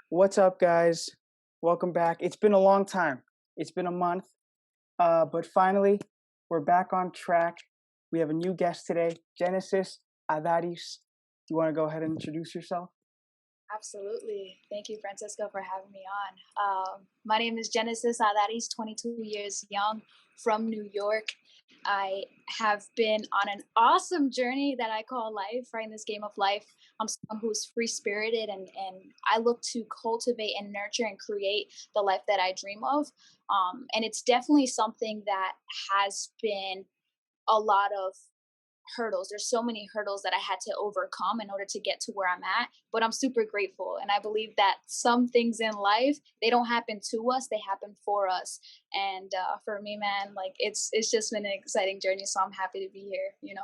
What's up, guys? Welcome back. It's been a long time. It's been a month, but finally, we're back on track. We have a new guest today, Genesis Adaris. Do you want to go ahead and introduce yourself? Absolutely. Thank you, Francisco, for having me on. My name is Genesis Adaris, 22 years young, from New York. I have been on an awesome journey that I call life, right? In this game of life, I'm someone who's free spirited and I look to cultivate and nurture and create the life that I dream of. And it's definitely something that has been a lot of hurdles. There's so many hurdles that I had to overcome in order to get to where I'm at, but I'm super grateful. And I believe that some things in life, they don't happen to us, they happen for us. And for me, man, like it's just been an exciting journey. So I'm happy to be here.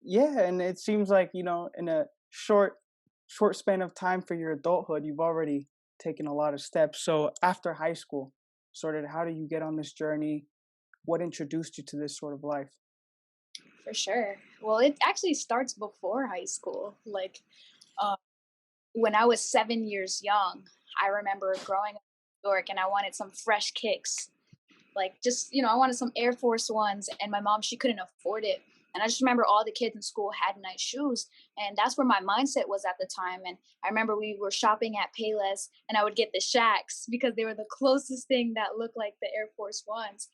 Yeah, and it seems like in a short span of time for your adulthood, you've already taken a lot of steps. So after high school, sort of, how do you get on this journey? What introduced you to this sort of life? For sure. Well, it actually starts before high school. Like uh, when I was 7 years young, I remember growing up in New York and I wanted some fresh kicks. Like just, I wanted some Air Force Ones, and my mom, she couldn't afford it. And I just remember all the kids in school had nice shoes, and that's where my mindset was at the time. And I remember we were shopping at Payless, and I would get the Shacks because they were the closest thing that looked like the Air Force Ones.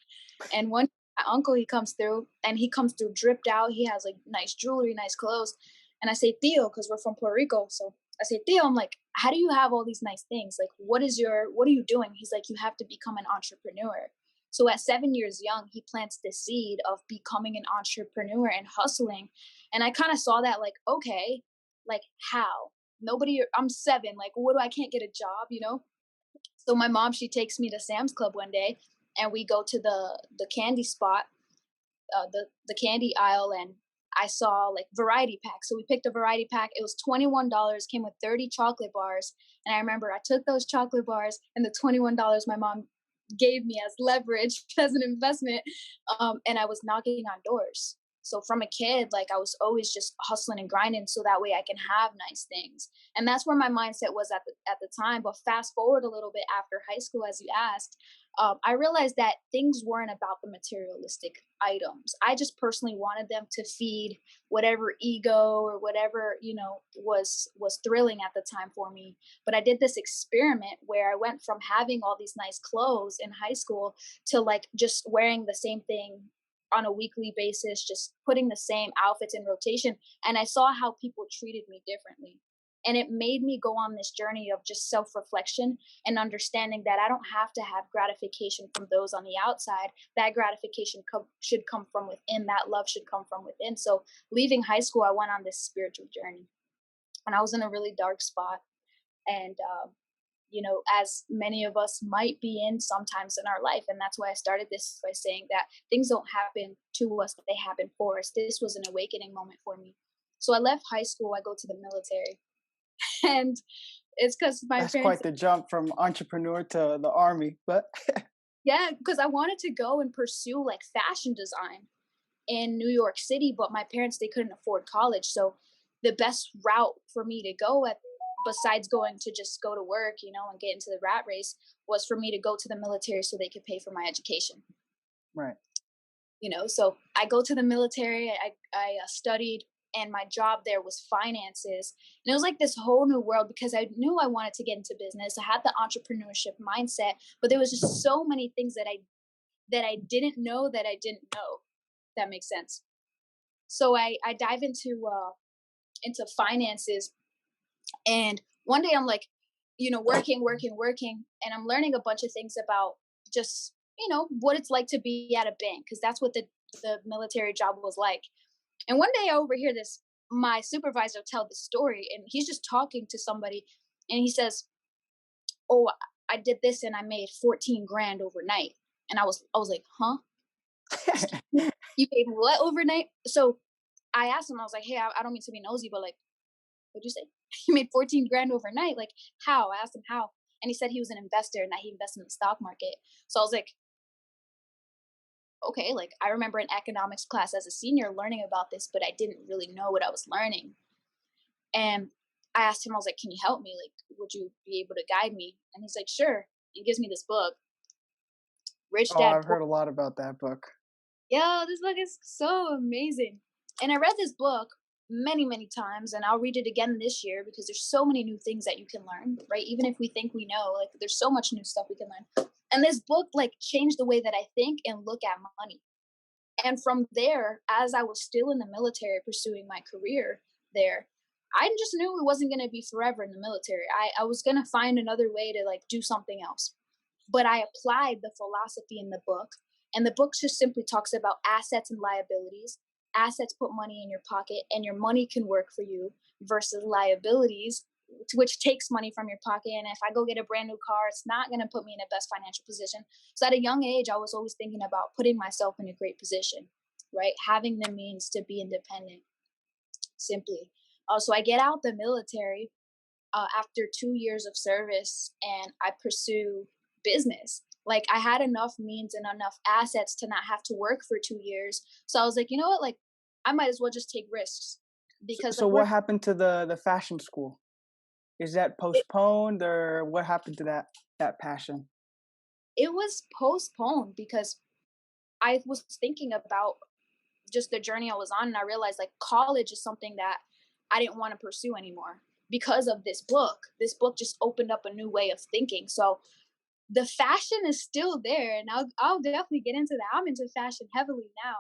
And one my uncle, he comes through, and he comes through dripped out. He has like nice jewelry, nice clothes. And I say, Theo, because we're from Puerto Rico. So I say, Theo, I'm like, how do you have all these nice things? Like, what are you doing? He's like, you have to become an entrepreneur. So at 7 years young, he plants the seed of becoming an entrepreneur and hustling. And I kind of saw that like, okay, like how? I'm seven, like what do I can't get a job? So my mom, she takes me to Sam's Club one day, and we go to the candy spot, the candy aisle, and I saw like variety packs. So we picked a variety pack. It was $21, came with 30 chocolate bars. And I remember I took those chocolate bars and the $21 my mom gave me as leverage as an investment. And I was knocking on doors. So from a kid, like I was always just hustling and grinding so that way I can have nice things. And that's where my mindset was at the time. But fast forward a little bit after high school, as you asked, I realized that things weren't about the materialistic items. I just personally wanted them to feed whatever ego or whatever was thrilling at the time for me. But I did this experiment where I went from having all these nice clothes in high school to like just wearing the same thing on a weekly basis, just putting the same outfits in rotation. And I saw how people treated me differently. And it made me go on this journey of just self reflection and understanding that I don't have to have gratification from those on the outside. That gratification should come from within. That love should come from within. So, leaving high school, I went on this spiritual journey, and I was in a really dark spot. And as many of us might be in sometimes in our life. And that's why I started this by saying that things don't happen to us, but they happen for us. This was an awakening moment for me. So I left high school, I go to the military. And it's because my That's parents, quite the jump from entrepreneur to the army, but yeah, because I wanted to go and pursue like fashion design in New York City, but my parents, they couldn't afford college. So the best route for me to go at, besides going to just go to work, and get into the rat race, was for me to go to the military so they could pay for my education. right. So I go to the military. I studied, and my job there was finances, and it was like this whole new world because I knew I wanted to get into business. I had the entrepreneurship mindset, but there was just so many things that I didn't know that I didn't know. If that makes sense. So I dive into finances, and one day I'm like, working, and I'm learning a bunch of things about just what it's like to be at a bank, because that's what the military job was like. And one day I overhear this my supervisor tell the story, and he's just talking to somebody, and he says, "Oh, I did this and I made 14 grand overnight." And I was like, "Huh? You made what overnight?" So I asked him, I was like, "Hey, I don't mean to be nosy, but like, what'd you say?" "He made 14 grand overnight. Like, how?" I asked him how. And he said he was an investor and that he invested in the stock market. So I was like, okay, like I remember in economics class as a senior learning about this, but I didn't really know what I was learning. And I asked him, I was like, "Can you help me? Like, would you be able to guide me?" And he's like, "Sure." And gives me this book, Rich Oh, Dad I've Poor. heard a lot about that book. Yo, this book is so amazing. And I read this book many, many times, and I'll read it again this year because there's so many new things that you can learn, right? Even if we think we know, like there's so much new stuff we can learn. And this book like changed the way that I think and look at money. And from there, as I was still in the military pursuing my career there, I just knew it wasn't going to be forever in the military. I was going to find another way to like do something else. But I applied the philosophy in the book, and the book just simply talks about assets and liabilities. Assets put money in your pocket, and your money can work for you, versus liabilities, which takes money from your pocket. And if I go get a brand new car, it's not going to put me in the best financial position. So at a young age, I was always thinking about putting myself in a great position, right? Having the means to be independent, simply. So I get out the military after 2 years of service, and I pursue business. Like I had enough means and enough assets to not have to work for 2 years. So I was like, you know what? Like I might as well just take risks because So like we're what happened to the fashion school? Is that it, postponed, or what happened to that passion? it was postponed because I was thinking about just the journey I was on, and I realized like college is something that I didn't want to pursue anymore because of this book. This book just opened up a new way of thinking. So the fashion is still there, and I'll definitely get into that. I'm into fashion heavily now,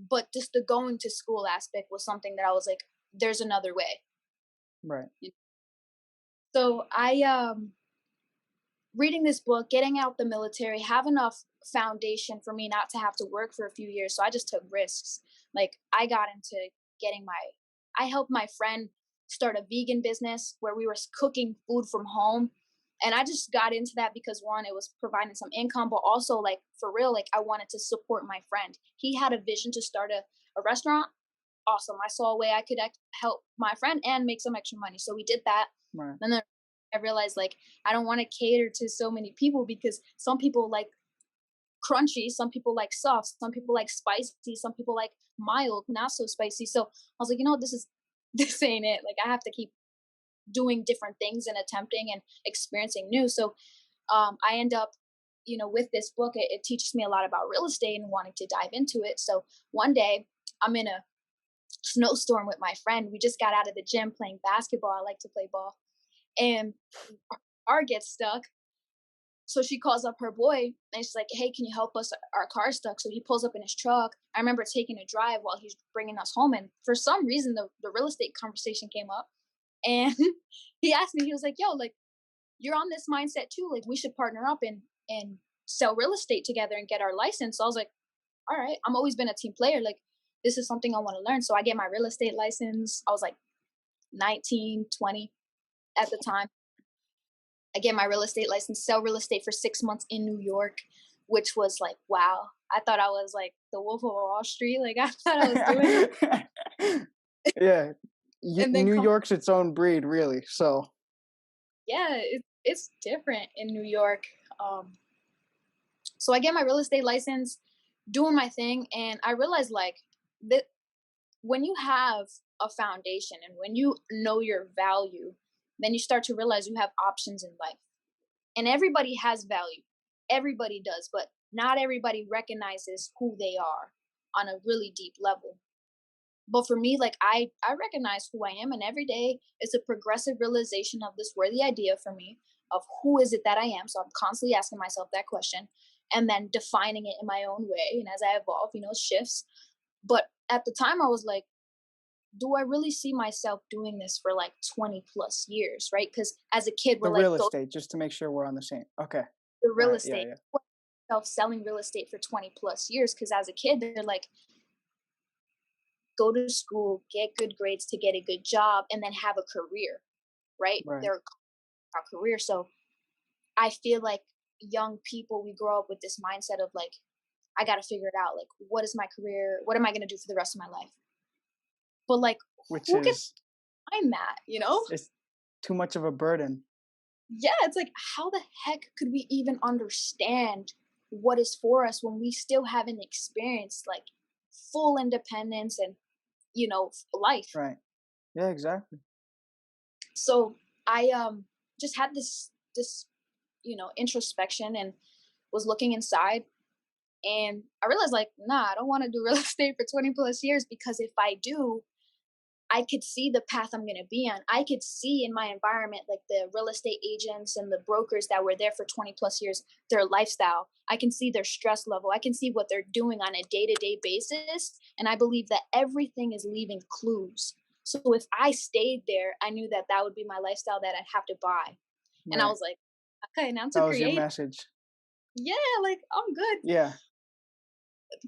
but just the going to school aspect was something that I was like, there's another way. Right. So I reading this book, getting out the military, have enough foundation for me not to have to work for a few years. So I just took risks. Like I got into getting my I helped my friend start a vegan business where we were cooking food from home. And I just got into that because one, it was providing some income, but also like for real, like I wanted to support my friend. He had a vision to start a restaurant. Awesome. I saw a way I could help my friend and make some extra money. So we did that. Right. And then I realized like I don't want to cater to so many people because some people like crunchy, some people like soft, some people like spicy, some people like mild, not so spicy. So I was like, you know what, this is this ain't it. Like I have to keep doing different things and attempting and experiencing new. So I end up, with this book, it teaches me a lot about real estate and wanting to dive into it. So one day I'm in a snowstorm with my friend. We just got out of the gym playing basketball. I like to play ball. And our car gets stuck. So she calls up her boy and she's like, "Hey, can you help us? Our car's stuck." So he pulls up in his truck. I remember taking a drive while he's bringing us home. And for some reason, the real estate conversation came up. And he asked me, he was like, "Yo, like, you're on this mindset too. Like, we should partner up and sell real estate together and get our license." So I was like, "All right, I'm always been a team player. Like, this is something I want to learn." So I get my real estate license. I was like 19, 20 at the time. I get my real estate license, sell real estate for 6 months in New York, which was like, wow. I thought I was like the Wolf of Wall Street. Like I thought I was doing it. Yeah. And then New come, York's its own breed, really. So yeah, it's different in New York. So I get my real estate license, doing my thing, and I realized like that when you have a foundation and when you know your value, then you start to realize you have options in life. And everybody has value. Everybody does, but not everybody recognizes who they are on a really deep level. But for me, like I recognize who I am, and every day is a progressive realization of this worthy idea for me of who is it that I am. So I'm constantly asking myself that question and then defining it in my own way. And as I evolve, it shifts. But at the time I was like, do I really see myself doing this for like 20 plus years, right? Because as a kid, the we're like, real go estate, just to make sure we're on the same. Okay. the real Right. Yeah. estate, Yeah. self selling real estate for 20 plus years. Because as a kid, they're like, go to school, get good grades to get a good job, and then have a career, right? Right. They're our career. So I feel like young people, we grow up with this mindset of like, I got to figure it out. Like, what is my career? What am I going to do for the rest of my life? But like, Which who can is find that? it's too much of a burden. Yeah, it's like, how the heck could we even understand what is for us when we still haven't experienced like full independence and life? Right. Yeah. Exactly. So I just had this introspection and was looking inside, and I realized like, nah, I don't want to do real estate for 20 plus years, because if I do, I could see the path I'm going to be on. I could see in my environment, like the real estate agents and the brokers that were there for 20 plus years, their lifestyle. I can see their stress level. I can see what they're doing on a day to day basis. And I believe that everything is leaving clues. So if I stayed there, I knew that that would be my lifestyle that I'd have to buy. And I Right. was like, okay, now to That was your create. message. Yeah, like I'm good. Yeah.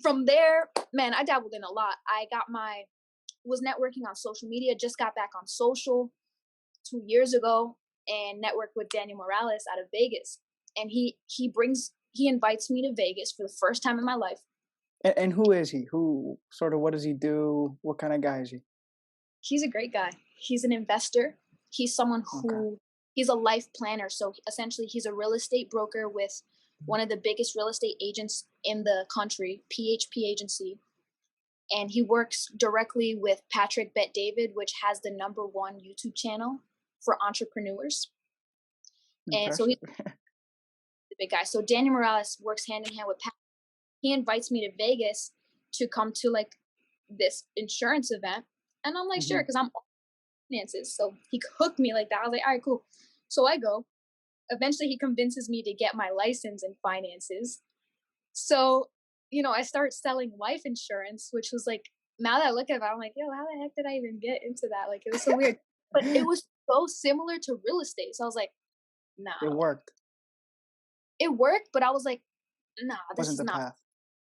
From there, man, I dabbled in a lot. Was networking on social media, just got back on social 2 years ago, and networked with Daniel Morales out of Vegas. And he invites me to Vegas for the first time in my life. And who is he? Who sort of what does he do? What kind of guy is he? He's a great guy. He's an investor. He's someone Okay. who he's a life planner. So essentially he's a real estate broker with one of the biggest real estate agents in the country, PHP agency. And he works directly with Patrick Bet David, which has the #1 YouTube channel for entrepreneurs. And so he's Impressive. the big guy. So Daniel Morales works hand in hand with Pat. He invites me to Vegas to come to like this insurance event. And I'm like, sure, Hmm. because I'm finances. So he hooked me like that. I was like, all right, cool. So I go. Eventually he convinces me to get my license in finances. So, I start selling life insurance, which was like, now that I look at it, I'm like, yo, how the heck did I even get into that? Like, it was so weird. But it was so similar to real estate. So I was like, nah, It worked. it worked, but I was like, nah, this Wasn't is the not, path.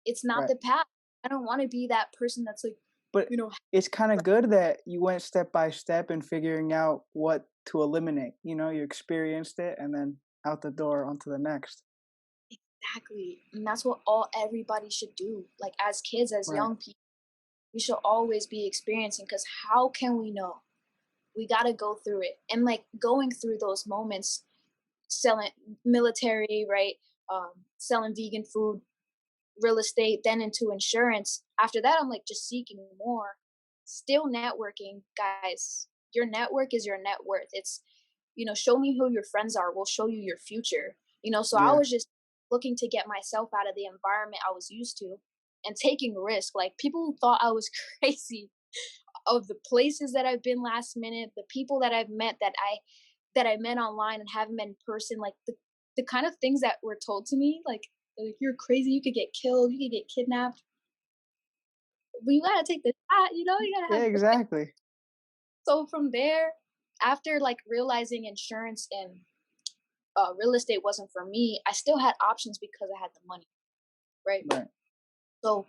it's not Right. the path. I don't want to be that person that's like, But you know, it's kind of good that you went step by step in figuring out what to eliminate. You experienced it and then out the door onto the next. exactly. And that's what everybody should do. Like as kids, as Right. young people, we should always be experiencing, because how can we know? We got to go through it. And like going through those moments, selling military, right? Selling vegan food, real estate, then into insurance. After that, I'm like just seeking more. Still networking, guys. Your network is your net worth. It's, show me who your friends are. We'll show you your future. So I Yeah. was just looking to get myself out of the environment I was used to and taking risk. Like people thought I was crazy of the places that I've been last minute, the people that I've met that I met online and haven't met in person, like the kind of things that were told to me, like you're crazy, you could get killed, you could get kidnapped. But you gotta take the shot, you gotta Yeah, have the faith. exactly. So from there, after like realizing insurance and real estate wasn't for me, I still had options because I had the money, right? Right. So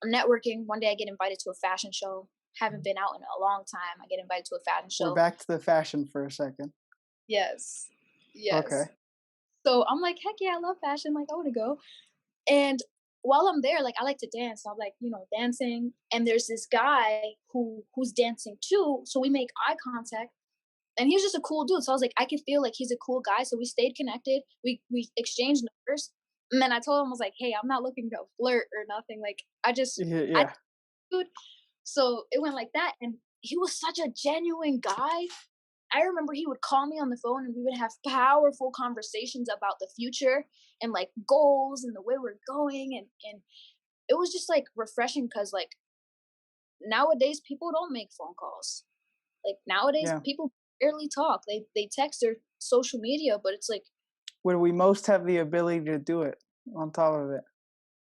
I'm networking. One day I get invited to a fashion show. Haven't been out in a long time. I get invited to a fashion We're show. back to the fashion for a second. Yes. Okay. Yes. So I'm like, heck yeah, I love fashion. Like, I want to go. And while I'm there, like, I like to dance. So I'm like, dancing. And there's this guy who's dancing too. So we make eye contact. And he was just a cool dude. So I was like, I could feel like he's a cool guy. So we stayed connected. We exchanged numbers. And then I told him, I was like, hey, I'm not looking to flirt or nothing. Like, Yeah, I, yeah. dude. So it went like that. And he was such a genuine guy. I remember he would call me on the phone and we would have powerful conversations about the future and like goals and the way we're going, and it was just like refreshing, cuz like nowadays people don't make phone calls. Like nowadays Yeah. people barely talk. They text or social media, but it's like, Where we most have the ability to do it on top of it.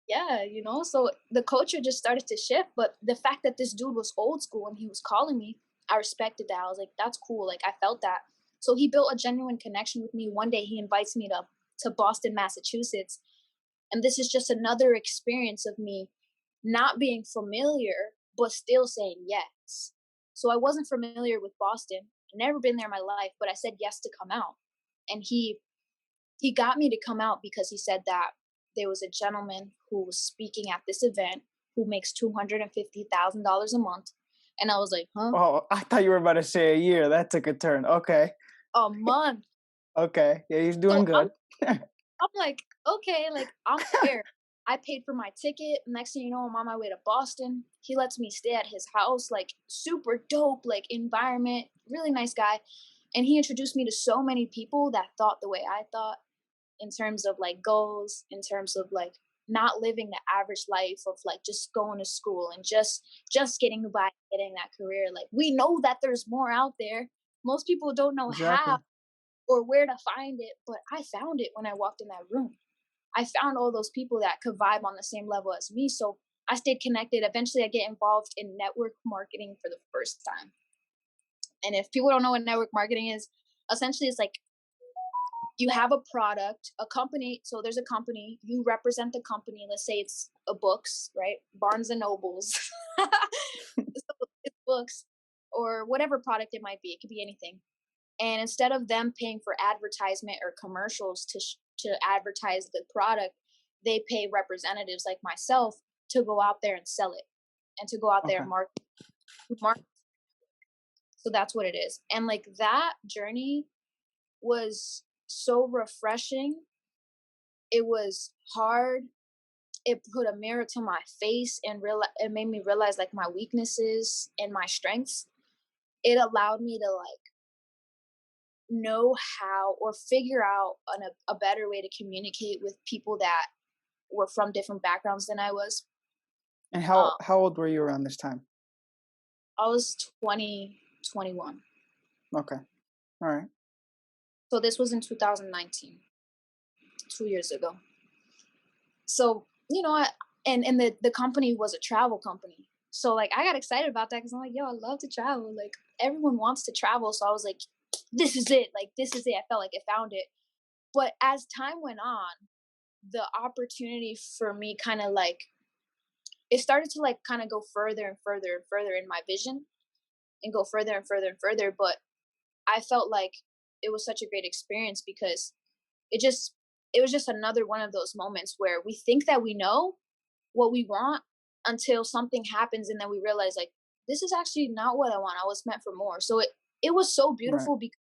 yeah, so the culture just started to shift, but the fact that this dude was old school and he was calling me, I respected that. I was like, that's cool. Like I felt that. So he built a genuine connection with me. One day he invites me to Boston, Massachusetts, and this is just another experience of me not being familiar but still saying yes. So I wasn't familiar with Boston. I'd never been there in my life, but I said yes to come out. And he got me to come out because he said that there was a gentleman who was speaking at this event who makes $250,000 a month. And I was like, huh? Oh, I thought you were about to say a year. That took a turn. Okay. A month. Okay. Yeah, he's doing So good. I'm like, okay, like I'm there. I paid for my ticket. Next thing you know, I'm on my way to Boston. He lets me stay at his house, like super dope, like environment, really nice guy. And he introduced me to so many people that thought the way I thought, in terms of like goals, in terms of like not living the average life of like just going to school and just getting by, getting that career. Like we know that there's more out there. Most people don't know how Exactly. or where to find it, but I found it when I walked in that room. I found all those people that could vibe on the same level as me. So I stayed connected. Eventually I get involved in network marketing for the first time. And if people don't know what network marketing is, essentially it's like you have a product, a company. So there's a company, you represent the company. Let's say it's a books, right? Barnes and Nobles. So it's books or whatever product it might be. It could be anything. And instead of them paying for advertisement or commercials to advertise the product, they pay representatives like myself to go out there and sell it and to go out there Okay. and market. So that's what it is. And like that journey was so refreshing. It was hard. It put a mirror to my face and it made me realize like my weaknesses and my strengths. It allowed me to like know how or figure out a better way to communicate with people that were from different backgrounds than I was. And Um, how old were you around this time? I was 20, 21. Okay. All right. So this was in 2019, 2 years ago. So, and the company was a travel company. So like I got excited about that because I'm like, yo, I love to travel. Like everyone wants to travel. So I was like, this is it. Like this is it. I felt like I found it. But as time went on, the opportunity for me kind of like it started to like kind of go further and further and further in my vision and go further and further and further. But I felt like it was such a great experience because it just it was just another one of those moments where we think that we know what we want until something happens and then we realize like this is actually not what I want. I was meant for more. So it was so Right. beautiful because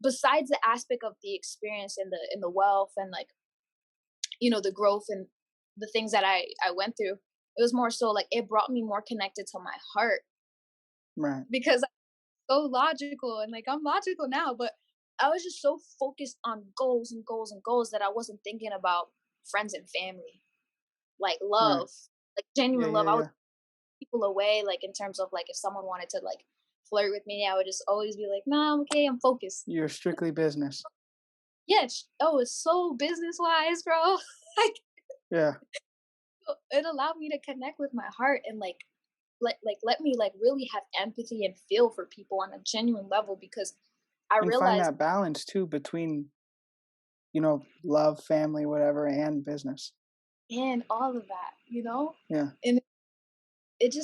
besides the aspect of the experience and the wealth and like the growth and the things that I went through, it was more so like it brought me more connected to my heart Right. because I'm so logical and like I'm logical now, but I was just so focused on goals and goals and goals that I wasn't thinking about friends and family, like Right. love, like Yeah, genuine yeah, love. I would yeah. people away, like in terms of like if someone wanted to like flirt with me, I would just always be like, "Nah, I'm okay. I'm focused." You're strictly business. Yes. Oh, it's so business wise, bro. Like Yeah. it allowed me to connect with my heart and like let me like really have empathy and feel for people on a genuine level because I And find realized that balance too between, love, family, whatever, and business. and all of that. Yeah. And it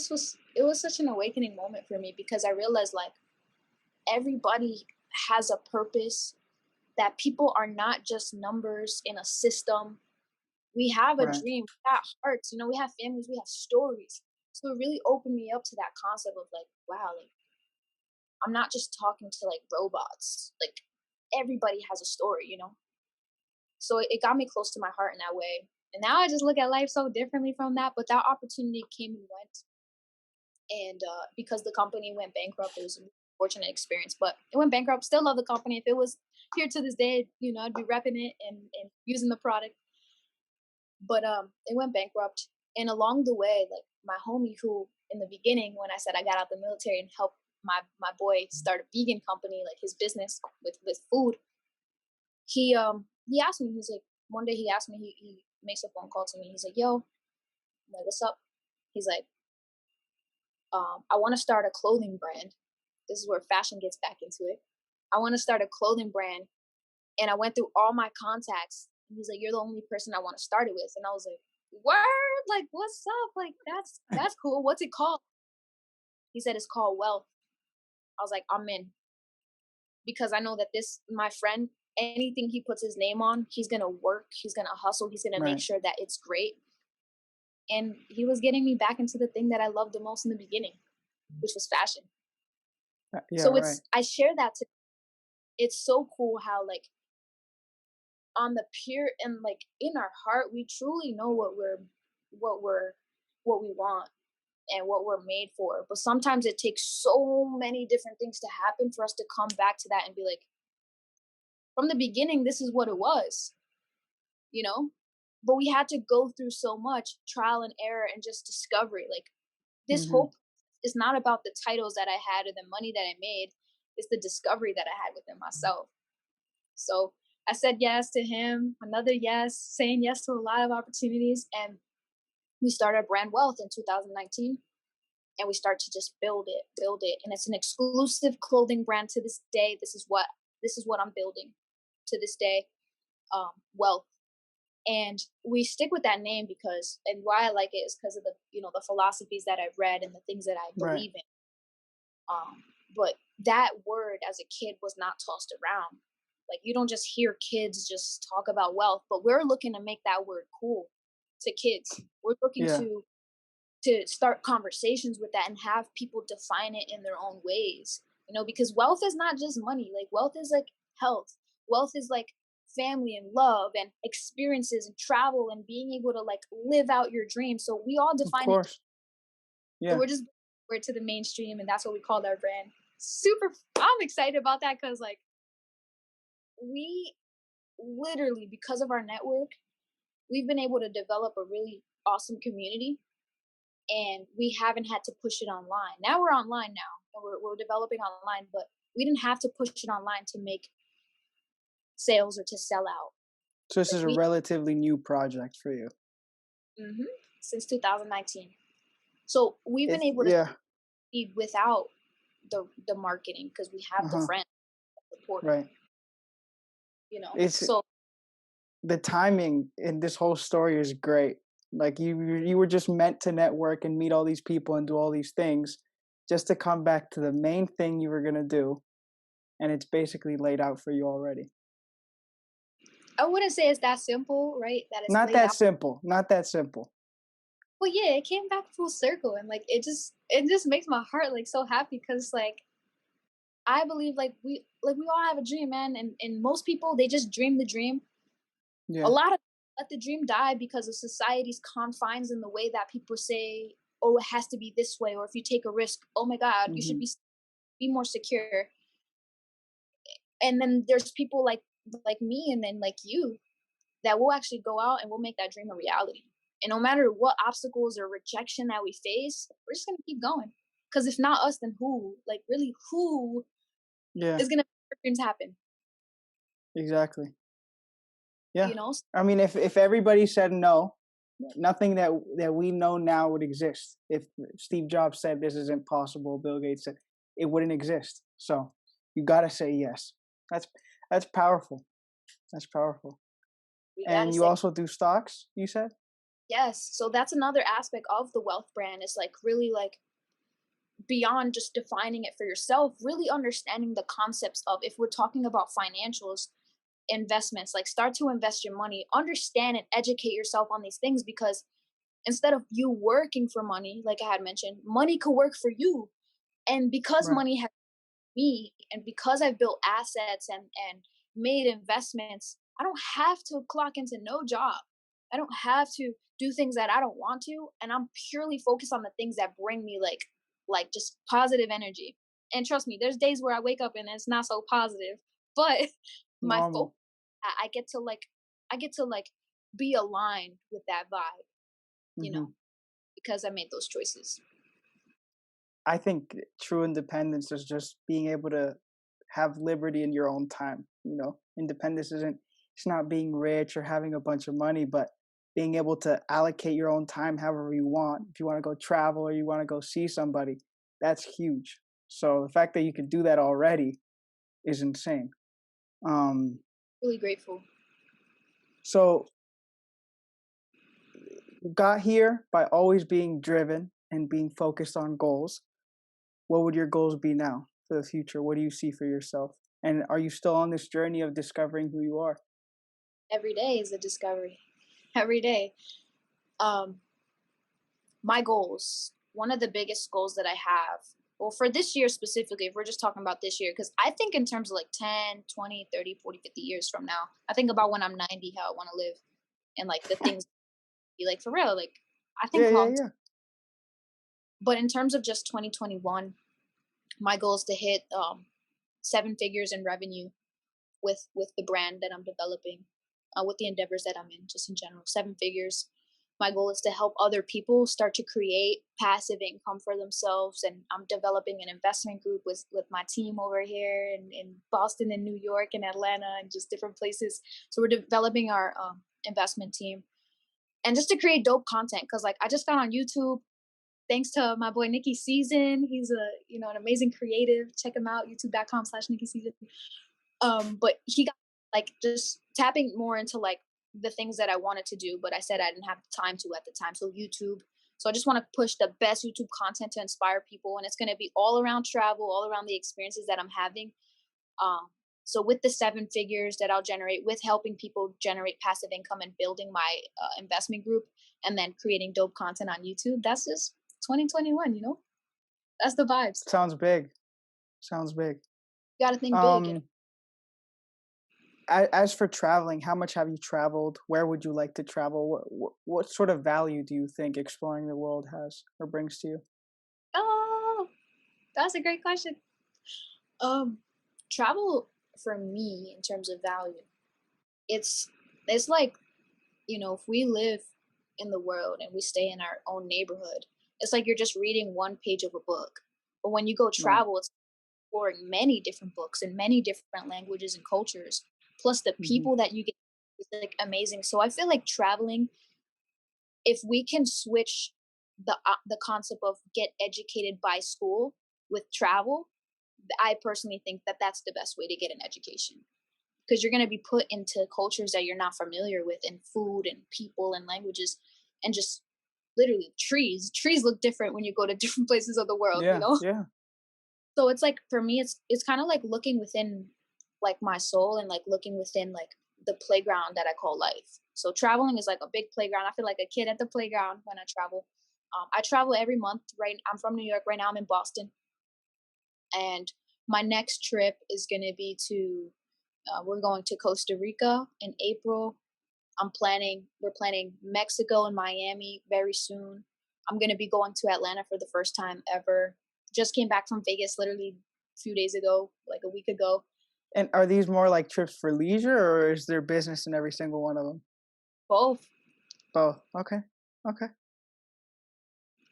was such an awakening moment for me because I realized like everybody has a purpose, that people are not just numbers in a system. We have a Right. dream, we got hearts, we have families, we have stories. So it really opened me up to that concept of like, wow, like I'm not just talking to like robots. Like everybody has a story. So it got me close to my heart in that way. And now I just look at life so differently from that. But that opportunity came and went. And because the company went bankrupt, it was a fortunate experience. But it went bankrupt. Still love the company. If it was here to this day, I'd be repping it and using the product. But it went bankrupt. And along the way, like my homie who in the beginning when I said I got out the military and helped my boy start a vegan company, like his business with food, he asked me, he's like one day he asked me, he makes a phone call to me, he's like, yo, I'm like, what's up? He's like, I want to start a clothing brand. This is where fashion gets back into it. I want to start a clothing brand. And I went through all my contacts. And he's like, you're the only person I want to start it with. And I was like, word, like, what's up? Like, that's cool. What's it called? He said, it's called Wealth. I was like, I'm in. Because I know that my friend, anything he puts his name on, he's going to work, he's going to hustle, he's going to make Right. sure that it's great. And he was getting me back into the thing that I loved the most in the beginning, which was fashion. Yeah, So right. I share that to, it's so cool how like on the pure and like in our heart we truly know what we want, and what we're made for. But sometimes it takes so many different things to happen for us to come back to that and be like, from the beginning, this is what it was, you know? But we had to go through so much trial and error and just discovery. Like, this Hmm. whole is not about the titles that I had or the money that I made. It's the discovery that I had within myself. So I said yes to him, another yes, saying yes to a lot of opportunities. And we started Brand Wealth in 2019. And we start to just build it. And it's an exclusive clothing brand to this day. This is what I'm building to this day. Wealth. And we stick with that name because, and why I like it is because of the philosophies that I've read and the things that I Right. believe in. But that word as a kid was not tossed around. Like, you don't just hear kids just talk about wealth, but we're looking to make that word cool to kids. We're looking Yeah. to start conversations with that and have people define it in their own ways. Because wealth is not just money. Like, wealth is like health. Wealth is like family and love and experiences and travel and being able to like live out your dreams. So we all Of define it. course. So Yeah. we're just we're to the mainstream, and that's what we called our brand. Super. I'm excited about that because like we literally, because of our network, we've been able to develop a really awesome community, and we haven't had to push it online. Now we're online now, and we're developing online, but we didn't have to push it online to make sales or to sell out. So this Like is a we, relatively new project for you. hmm since 2019. So we've been It's able to yeah. succeed without the marketing because we have the Uh-huh. friends support. Right. It's So the timing in this whole story is great. Like you were just meant to network and meet all these people and do all these things just to come back to the main thing you were going to do, and it's basically laid out for you already. I wouldn't say it's that simple, right? That it's Not laid that out. simple. Not that simple. But yeah, it came back full circle, and like it just makes my heart like so happy because like I believe like we all have a dream, man, and most people they just dream the dream. A Yeah. lot of let the dream die because of society's confines and the way that people say, oh, it has to be this way, or if you take a risk, oh my God, you should Mhm. be more secure. And then there's people like me and then like you that will actually go out and we'll make that dream a reality. And no matter what obstacles or rejection that we face, we're just gonna keep going. Because if not us, then who? Like, really, who Yeah, is gonna make our dreams happen? exactly. Yeah. You know? I mean, if everybody said no, nothing that we know now would exist. If Steve Jobs said this is impossible, Bill Gates said it wouldn't exist. So you got to say yes. That's that's powerful. That's powerful. We gotta And you say also do stocks, you said? yes. So that's another aspect of the wealth brand is like really like beyond just defining it for yourself, really understanding the concepts of if we're talking about financials, investments, like start to invest your money, understand and educate yourself on these things because instead of you working for money, like I had mentioned, money could work for you. And because Right. money has me and because I've built assets and made investments, I don't have to clock into no job. I don't have to do things that I don't want to. And I'm purely focused on the things that bring me like just positive energy. And trust me, there's days where I wake up and it's not so positive. But my focus Normal. I get to like be aligned with that vibe, you know, Hmm. because I made those choices. I think true independence is just being able to have liberty in your own time. Independence isn't it's not being rich or having a bunch of money, but being able to allocate your own time however you want. If you want to go travel or you want to go see somebody, that's huge. So the fact that you can do that already is insane. Um, Really grateful. so got here by always being driven and being focused on goals. What would your goals be now for the future? What do you see for yourself? And are you still on this journey of discovering who you are? Every day is a discovery. Every day. Um, my goals, one of the biggest goals that I have, well, for this year specifically, if we're just talking about this year, because I think in terms of like 10, 20, 30, 40, 50 years from now, I think about when I'm 90, how I want to live and like the things be like for real. Like, I Yeah, think yeah, long yeah. But in terms of just 2021, my goal is to hit 7 figures in revenue with the brand that I'm developing, with the endeavors that I'm in, just in general. 7 figures. My goal is to help other people start to create passive income for themselves, and I'm developing an investment group with my team over here in Boston and New York and Atlanta and just different places. So we're developing our investment team, and just to create dope content because like I just found on YouTube. Thanks to my boy Nikki Season. He's an amazing creative. Check him out, youtube.com/Nikki Season. But he got like just tapping more into like the things that I wanted to do, but I said I didn't have time to at the time. So YouTube. So I just want to push the best YouTube content to inspire people, and it's going to be all around travel, all around the experiences that I'm having. Um, so with the 7 figures that I'll generate, with helping people generate passive income and building my investment group, and then creating dope content on YouTube, that's just 2021. That's the vibes. Sounds big. Sounds big. You got to think big. Um, as for traveling, how much have you traveled? Where would you like to travel? What sort of value do you think exploring the world has or brings to you? Oh, that's a great question. Um, Travel for me in terms of value, it's it's like if we live in the world and we stay in our own neighborhood, it's like you're just reading one page of a book. But when you go Right. travel, it's exploring many different books in many different languages and cultures. Plus, the Hmm. people that you get is like amazing. So I feel like traveling, if we can switch the concept of get educated by school with travel, I personally think that that's the best way to get an education because you're going to be put into cultures that you're not familiar with, and food and people and languages, and just literally trees. Trees look different when you go to different places of the world, Yeah. Yeah. So it's like for me, it's kind of like looking within like my soul and like looking within like the playground that I call life. So traveling is like a big playground. I feel like a kid at the playground when I travel. I travel every month. Right, I'm from New York. Right now, I'm in Boston, and my next trip is going to be to. We're going to Costa Rica in April. We're planning Mexico and Miami very soon. I'm going to be going to Atlanta for the first time ever. Just came back from Vegas literally a few days ago, like a week ago. And are these more like trips for leisure, or is there business in every single one of them? Both. Both. Okay. Okay.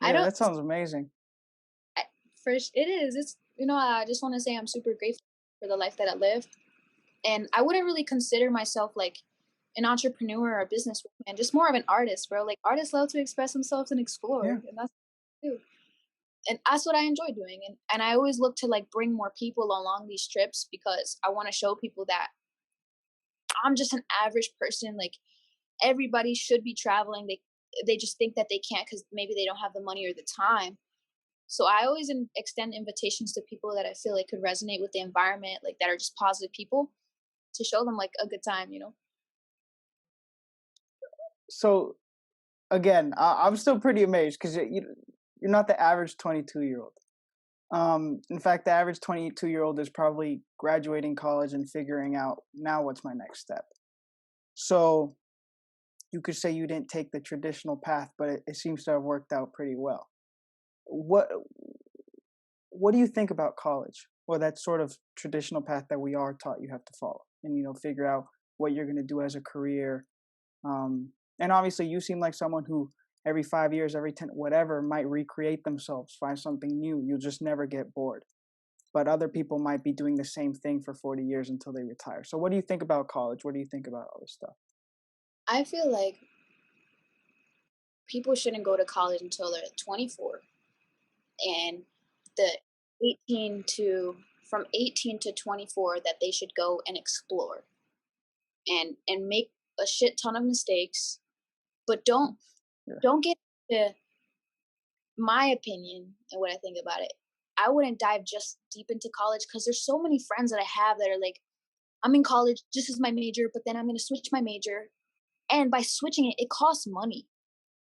I Yeah, don't, that sounds amazing. first, it is. I just want to say I'm super grateful for the life that I lived. And I wouldn't really consider myself like an entrepreneur or a businesswoman, just more of an artist, bro. Like artists love to express themselves and explore. Yeah. And that's what I do. And that's what I enjoy doing. And I always look to like bring more people along these trips because I want to show people that I'm just an average person. Like everybody should be traveling. They just think that they can't because maybe they don't have the money or the time. So I always extend invitations to people that I feel like could resonate with the environment, like that are just positive people, to show them like a good time. So again, I'm still pretty amazed because you're not the average 22-year-old. In fact, the average 22-year-old is probably graduating college and figuring out now what's my next step. So you could say you didn't take the traditional path, but it seems to have worked out pretty well. What What do you think about college or that sort of traditional path that we are taught you have to follow, and figure out what you're going to do as a career? And obviously, you seem like someone who every 5 years, every 10, whatever, might recreate themselves, find something new. You'll just never get bored. But other people might be doing the same thing for 40 years until they retire. So, what do you think about college? What do you think about all this stuff? I feel like people shouldn't go to college until they're 24, and the 18 to from 18 to 24 that they should go and explore and make a shit ton of mistakes, but Yeah. don't get to my opinion and what I think about it. I wouldn't dive just deep into college because there's so many friends that I have that are like, I'm in college, this is my major, but then I'm going to switch my major. And by switching it, it costs money.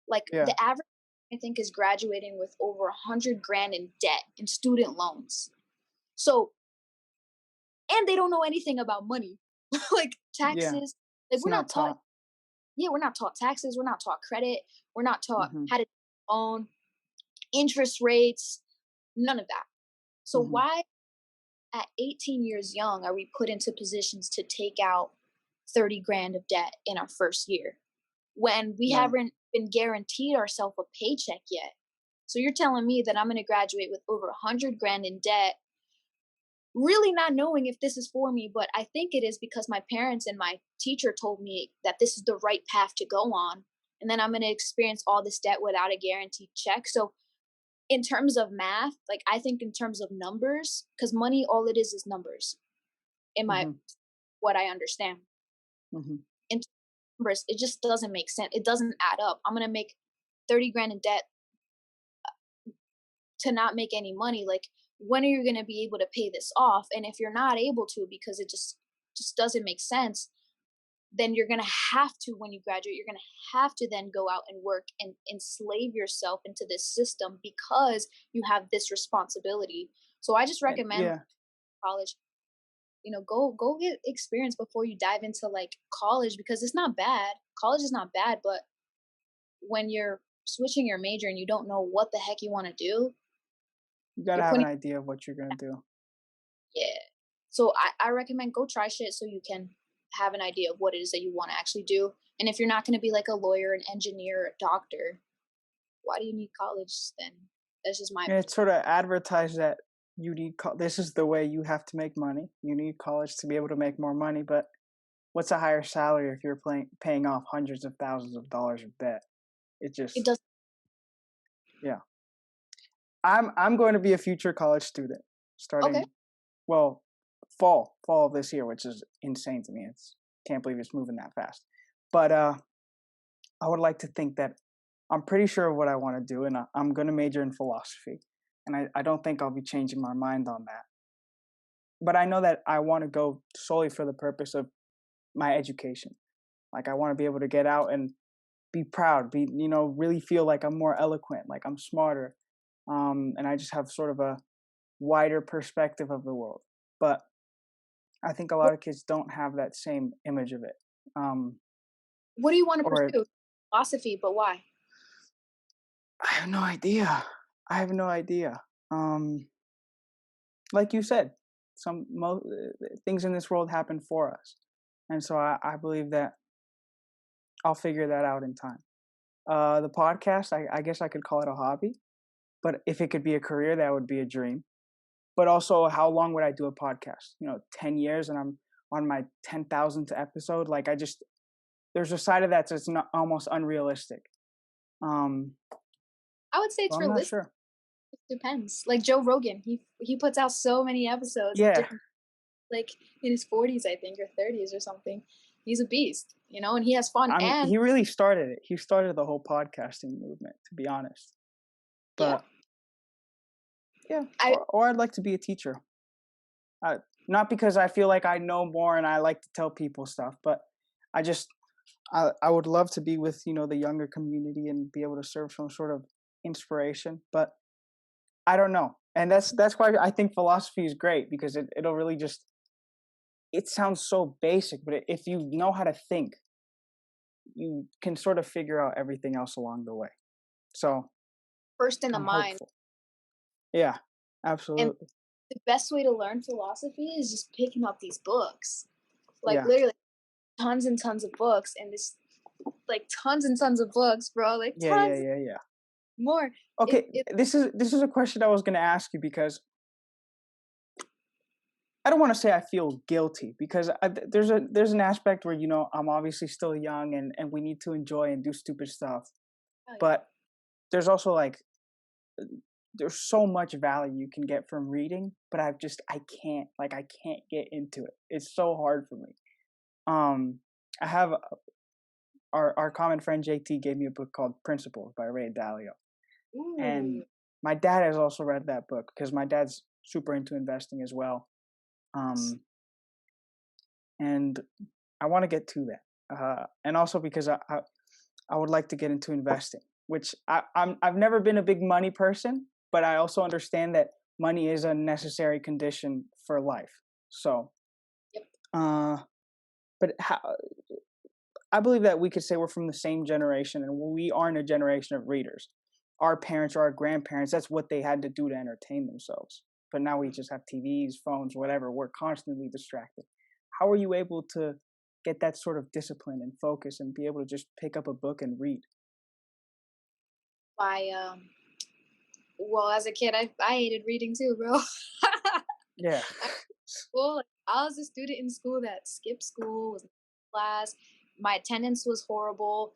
Like Yeah. the average, I think, is graduating with over 100 grand in debt in student loans. So, and they don't know anything about money, like Yeah. taxes. Like It's we're not not taught. taught. Yeah, we're not taught taxes. We're not taught credit. We're not taught Hmm. how to own. interest rates, none of that. So Mhm. why at 18 years young are we put into positions to take out 30 grand of debt in our first year when we Right. haven't been guaranteed ourselves a paycheck yet? So you're telling me that I'm going to graduate with over 100 grand in debt, really not knowing if this is for me, but I think it is because my parents and my teacher told me that this is the right path to go on. And then I'm going to experience all this debt without a guaranteed check. So in terms of math, like I think in terms of numbers, because money, all it is numbers. In my Mhm. what I understand, Mhm. in numbers, it just doesn't make sense. It doesn't add up. I'm gonna make 30 grand in debt to not make any money. Like, when are you gonna be able to pay this off? And if you're not able to because it just doesn't make sense, then you're gonna have to, when you graduate, you're gonna have to then go out and work and enslave yourself into this system because you have this responsibility. So I just And recommend yeah, college, go get experience before you dive into like college, because it's not bad. College is not bad, but when you're switching your major and you don't know what the heck you want to do, you gotta you're have an putting, idea of what you're gonna do. yeah. So I recommend go try shit so you can have an idea of what it is that you want to actually do. And if you're not going to be like a lawyer, an engineer, a doctor, why do you need college then? That's just my And opinion. it's sort of advertised that this is the way you have to make money. You need college to be able to make more money, but what's a higher salary if you're paying off hundreds of thousands of dollars of debt? It It just does. yeah. I'm going to be a future college student Okay. starting well fall of this year, which is insane to me. It's can't believe it's moving that fast. But I would like to think that I'm pretty sure of what I want to do, and I'm going to major in philosophy. And I don't think I'll be changing my mind on that. But I know that I want to go solely for the purpose of my education. Like I want to be able to get out and be proud, really feel like I'm more eloquent, like I'm smarter, and I just have sort of a wider perspective of the world. But I think a lot What, of kids don't have that same image of it. Um, what do you want to or pursue? Philosophy, but why? I have no idea. I have no idea. Um, like you said, things in this world happen for us, and so I believe that I'll figure that out in time. The podcast, I guess I could call it a hobby, but if it could be a career, that would be a dream. But also, how long would I do a podcast? 10 years, and I'm on my 10,000th episode. Like there's a side of that that's not almost unrealistic. Um, I would say so it's I'm not realistic. sure. Depends. Like Joe Rogan, he puts out so many episodes of Yeah, different, like in his 40s, I think, or 30s or something. He's a beast, and he has fun. And he really started it. He started the whole podcasting movement, to be honest. yeah, But yeah, I or I'd like to be a teacher. Uh, Not because I feel like I know more and I like to tell people stuff, but I just I would love to be with the younger community and be able to serve some sort of inspiration. But I don't know, and that's why I think philosophy is great because it'll really just it sounds so basic, but if you know how to think, you can sort of figure out everything else along the way. So first in the I'm mind. hopeful. Yeah, And absolutely. the best way to learn philosophy is just picking up these books. Like Yeah, literally tons and tons of books, and this like tons and tons of books, bro. Like yeah, yeah, tons yeah, yeah. more. Okay, It this is a question I was going to ask you because I don't want to say I feel guilty because there's an aspect where I'm obviously still young and we need to enjoy and do stupid stuff, oh yeah. but there's also like there's so much value you can get from reading, but I can't get into it. It's so hard for me. I have our common friend JT gave me a book called Principles by Ray Dalio, and Ooh. my dad has also read that book because my dad's super into investing as well. Um, and I want to get to that, and also because I would like to get into investing, which I've never been a big money person, but I also understand that money is a necessary condition for life. So, Yep. uh, but I believe that we could say we're from the same generation, and we aren't a generation of readers. our parents or our grandparents, that's what they had to do to entertain themselves. But now we just have TVs, phones, whatever. We're constantly distracted. How are you able to get that sort of discipline and focus and be able to just pick up a book and read? I well, as a kid, I hated reading too, bro. Yeah. School, like, I was a student in school that skipped school, was in class. My attendance was horrible.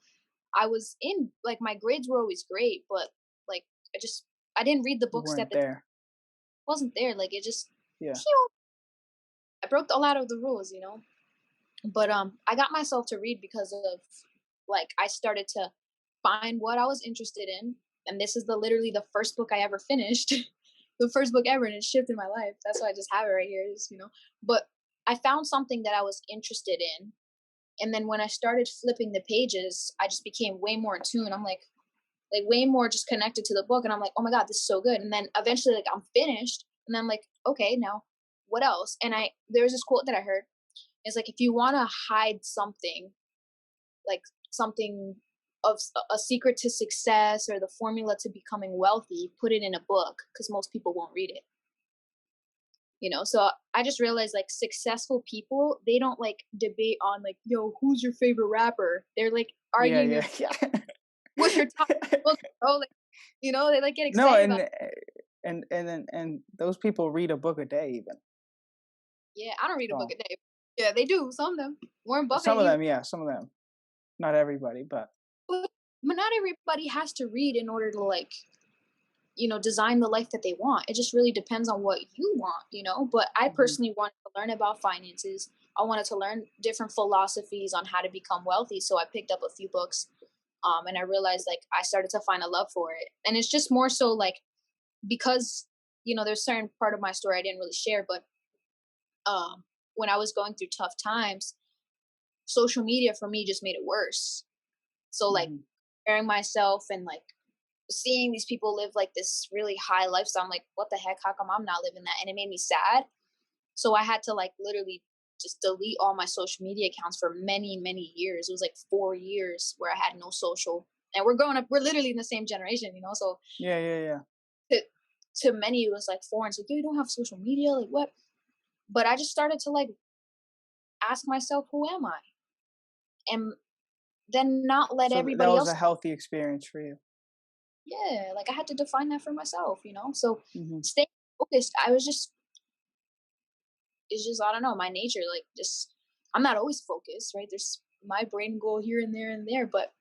I was in like my grades were always great, but like I didn't read the You books that weren't the there. wasn't there. Like it just Yeah. phew, I broke a lot of the rules, you know. But I got myself to read because of like I started to find what I was interested in, and this is the literally the first book I ever finished. The first book ever, and it shifted my life. That's why I just have it right here, just, you know. But I found something that I was interested in, and then when I started flipping the pages, I just became way more in tune. I'm like way more just connected to the book, and I'm like, oh my god, this is so good. And then eventually, like I'm finished, and I'm like, okay, now what else? And I there's this quote that I heard. It's like if you want to hide something, like something of a secret to success or the formula to becoming wealthy, put it in a book because most people won't read it. You know, so I just realized like successful people, they don't like debate on like, yo, who's your favorite rapper? They're like Yeah, arguing yeah, like, yeah. what's your top book, bro? Like, you know, they like get No, excited about. and those people read a book a day even. Yeah, I don't read a book So a day. Yeah, they do. Some of them. Warren Buffett, some of he them, yeah, some of them. Not everybody, but but not everybody has to read in order to like design the life that they want. It just really depends on what you want, you know. But I mhm, personally wanted to learn about finances. I wanted to learn different philosophies on how to become wealthy. So I picked up a few books. And I realized like I started to find a love for it. And it's just more so like because, there's certain part of my story I didn't really share, but when I was going through tough times, social media for me just made it worse. So like mhm, comparing myself and like seeing these people live like this really high lifestyle, I'm like, what the heck? How come I'm not living that? And it made me sad. So I had to like literally just delete all my social media accounts for many, many years. It was like 4 years where I had no social. And we're growing up, we're literally in the same generation, you know? So yeah, yeah, yeah. to, to many, it was like foreign. It's like, yo, you don't have social media? Like, what? But I just started to like ask myself, who am I? And then not let So that everybody was a else. healthy experience for you. Yeah, like I had to define that for myself, you know? So Hmm. staying focused, I was just it's just I don't know my nature. Like just I'm not always focused, right? There's my brain go here and there, but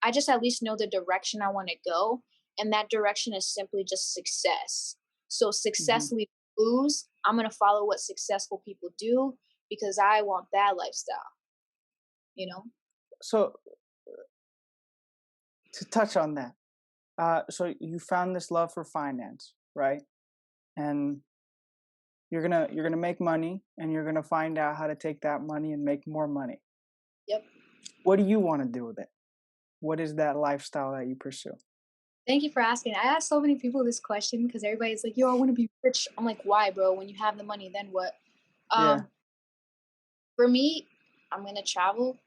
I just at least know the direction I want to go, and that direction is simply just success. So Hmm. success leads to lose. I'm gonna follow what successful people do because I want that lifestyle. You know? So to touch on that, so you found this love for finance, right? And you're gonna make money, and you're gonna find out how to take that money and make more money. Yep. What do you want to do with it? What is that lifestyle that you pursue? Thank you for asking. I ask so many people this question because everybody's like, "Yo, I want to be rich." I'm like, "Why, bro? When you have the money, then what?" Yeah. Um, for me, I'm gonna travel.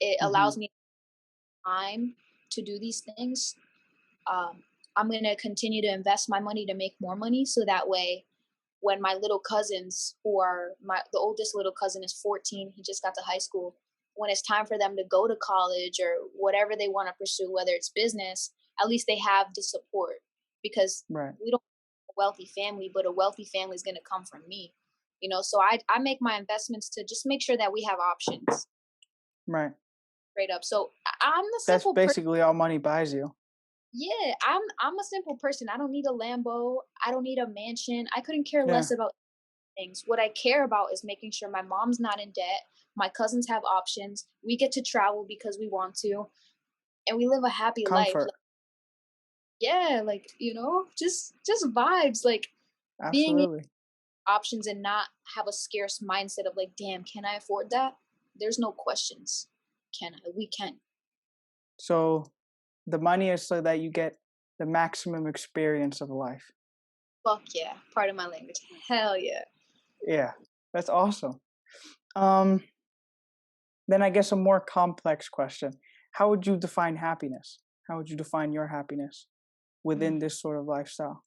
It Hmm. allows me time to do these things. Um, I'm going to continue to invest my money to make more money. So that way, when my little cousins, the oldest little cousin is 14, he just got to high school. When it's time for them to go to college or whatever they want to pursue, whether it's business, at least they have the support because Right. we don't have a wealthy family, but a wealthy family is going to come from me. So I make my investments to just make sure that we have options Right. straight up. So I'm the That's simple person. basically all money buys you. Yeah, I'm a simple person. I don't need a Lambo. I don't need a mansion. I couldn't care Yeah. less about things. What I care about is making sure my mom's not in debt. My cousins have options. We get to travel because we want to, and we live a happy life. Comfort. Like, yeah, like just vibes. Like being in Absolutely. options and not have a scarce mindset of like, damn, can I afford that? There's no questions. Can I? We can. So the money is so that you get the maximum experience of life. Fuck yeah. Part of my language. Hell yeah. Yeah. That's awesome. Um, then I guess a more complex question. How would you define happiness? How would you define your happiness? within Mm. this sort of lifestyle.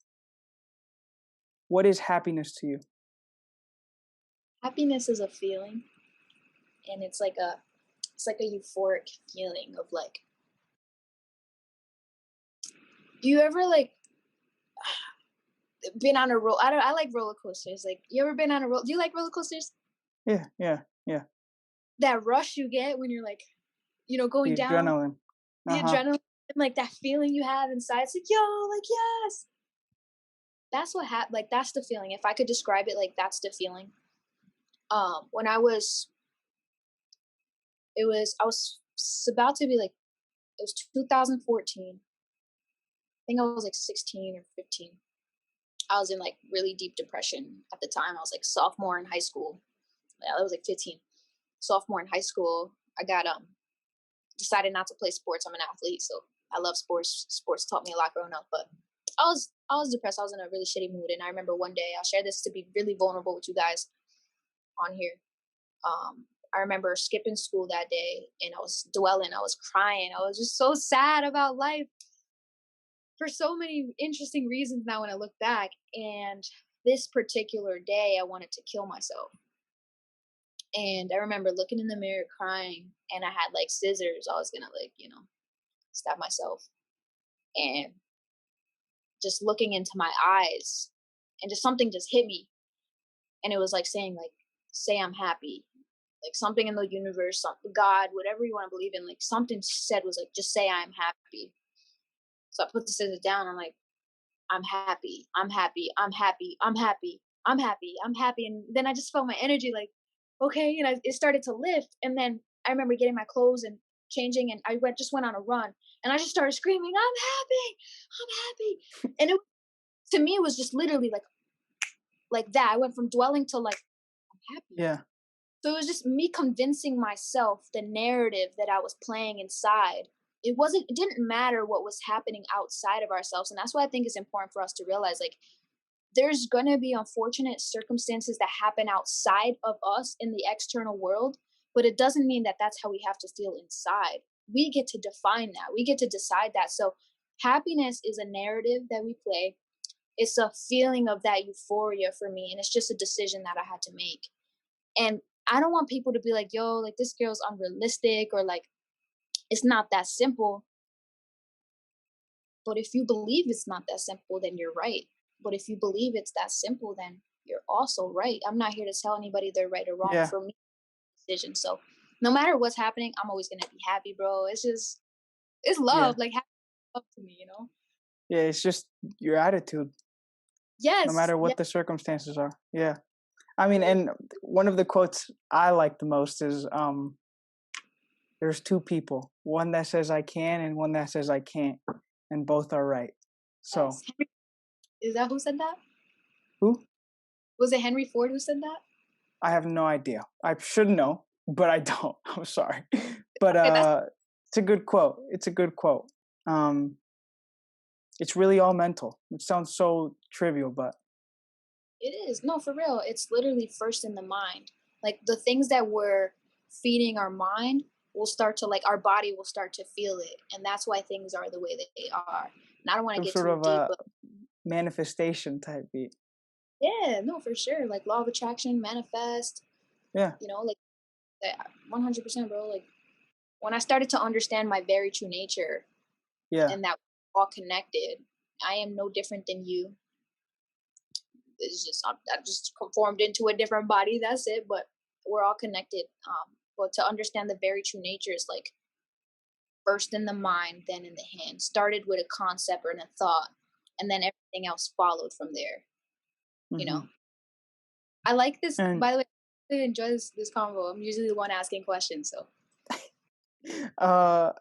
What is happiness to you? Happiness is a feeling, and it's like a euphoric feeling of like. Do you ever like been on a roll? I like roller coasters. Like, you ever been on a roll? Do you like roller coasters? Yeah, yeah, yeah. That rush you get when you're like, going The down, adrenaline. the Uh-huh. adrenaline, and like that feeling you have inside. It's like, yo, like, yes. That's what like that's the feeling. If I could describe it, like that's the feeling. When I was about to be like, it was 2014. I think I was like 16 or 15. I was in like really deep depression at the time. I was like sophomore in high school. Yeah, I was like 15. Sophomore in high school, I got decided not to play sports. I'm an athlete, so I love sports. Sports taught me a lot growing up, but I was depressed. I was in a really shitty mood, and I remember one day, I'll share this to be really vulnerable with you guys on here. I remember skipping school that day, and I was dwelling. I was crying. I was just so sad about life for so many interesting reasons now when I look back. And this particular day, I wanted to kill myself. And I remember looking in the mirror crying, and I had like scissors. I was gonna like, stab myself. And just looking into my eyes, and just something just hit me. And it was like saying, like, say I'm happy. Like something in the universe, God, whatever you want to believe in, like something said was like, just say I'm happy. So I put the scissors down. I'm like, I'm happy. I'm happy. I'm happy. I'm happy. I'm happy. I'm happy. And then I just felt my energy like, okay. And it started to lift. And then I remember getting my clothes and changing, and I went on a run, and I just started screaming, I'm happy. I'm happy. And to me, it was just literally like that. I went from dwelling to like, I'm happy. Yeah. So it was just me convincing myself the narrative that I was playing inside. It didn't matter what was happening outside of ourselves. And that's why I think it's important for us to realize, like, there's going to be unfortunate circumstances that happen outside of us in the external world, but it doesn't mean that that's how we have to feel inside. We get to define that. We get to decide that. So happiness is a narrative that we play. It's a feeling of that euphoria for me, and it's just a decision that I had to make. And I don't want people to be like, yo, like this girl's unrealistic, or like it's not that simple. But if you believe it's not that simple, then you're right. But if you believe it's that simple, then you're also right. I'm not here to tell anybody they're right or wrong. Yeah. For me, decision. So no matter what's happening, I'm always gonna be happy, bro. It's love. Yeah. Like, happy love to me. Yeah, it's just your attitude, no Yes. matter Yeah. what the circumstances are. Yeah. I mean, and one of the quotes I like the most is there's two people, one that says I can and one that says I can't, and both are right. So, Yes. Is that who said that? who? Was it Henry Ford who said that? I have no idea. I should know, but I don't. I'm sorry. But Okay, that's it's a good quote. It's a good quote. Um it's really all mental. It sounds so trivial, but it is. No, for real. It's literally first in the mind. Like the things that we're feeding our mind will start to, like, our body will start to feel it. And that's why things are the way that they are. And I don't want to some get sort too of deep, a but manifestation type beat. yeah, no, for sure. Like law of attraction, manifest, Yeah. like that 100%, bro. Like when I started to understand my very true nature, Yeah. and that we're all connected, I am no different than you. It's just I just conformed into a different body. That's it. But we're all connected. But to understand the very true nature is like first in the mind, then in the hand. Started with a concept or in a thought, and then everything else followed from there. You know. Hmm. I like this. And By the way, I really enjoy this convo. I'm usually the one asking questions, so uh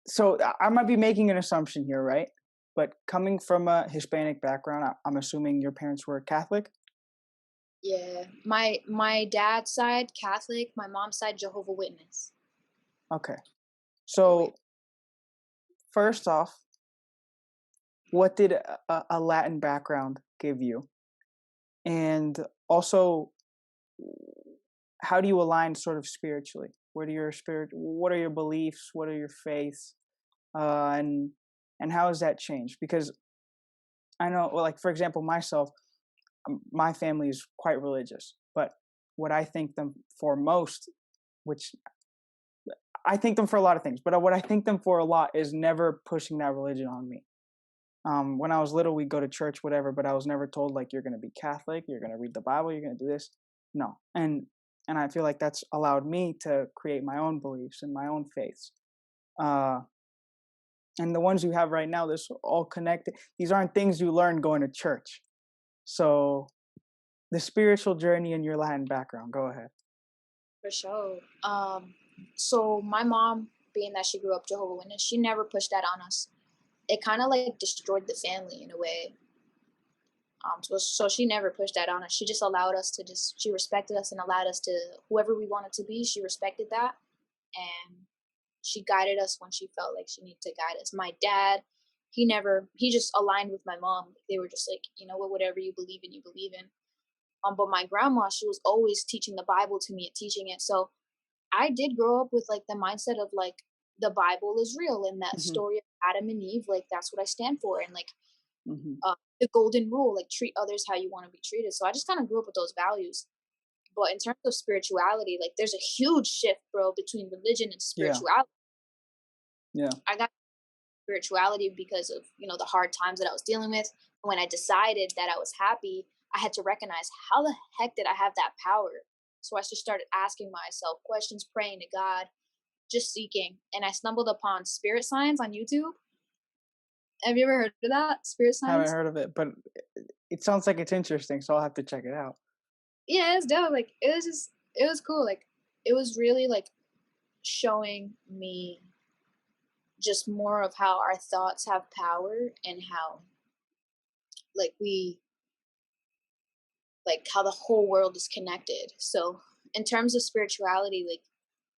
so I might be making an assumption here, right? But coming from a Hispanic background, I'm assuming your parents were Catholic. yeah. My dad's side Catholic, my mom's side Jehovah Witness. Okay. Other way. So first off, what did a Latin background give you? And also, how do you align sort of spiritually? What are your beliefs? What are your faiths? And how has that changed? Because I know, well, like for example, myself, my family is quite religious, but what I thank them for most, which I thank them for a lot of things, but what I thank them for a lot is never pushing that religion on me. When I was little, we'd go to church, whatever, but I was never told like you're going to be Catholic, you're going to read the Bible, you're going to do this. No, and I feel like that's allowed me to create my own beliefs and my own faiths. Uh, and the ones you have right now, this all connected. These aren't things you learn going to church. So the spiritual journey in your Latin background. Go ahead. For sure. So my mom, being that she grew up Jehovah Witness, she never pushed that on us. It kind of like destroyed the family in a way. So she never pushed that on us. She just allowed us to she respected us and allowed us to, whoever we wanted to be, she respected that. And she guided us when she felt like she needed to guide us. My dad, he just aligned with my mom. They were just like, you know what, whatever you believe in, you believe in. But my grandma, she was always teaching the Bible to me and teaching it. So I did grow up with like the mindset of like the Bible is real and that Hmm. story of Adam and Eve, like that's what I stand for. And like Hmm. the golden rule, like treat others how you want to be treated. So I just kind of grew up with those values. But in terms of spirituality, like there's a huge shift, bro, between religion and Yeah. spirituality. Yeah. I got spirituality because of, you know, the hard times that I was dealing with. When I decided that I was happy, I had to recognize how the heck did I have that power? So I just started asking myself questions, praying to God, just seeking. And I stumbled upon spirit science on YouTube. Have you ever heard of that? Spirit Haven't science? heard of it, but it sounds like it's interesting, so I'll have to check it out. Yeah, it's dope. Like it was cool. Like it was really like showing me just more of how our thoughts have power and how like we like how the whole world is connected. So in terms of spirituality, like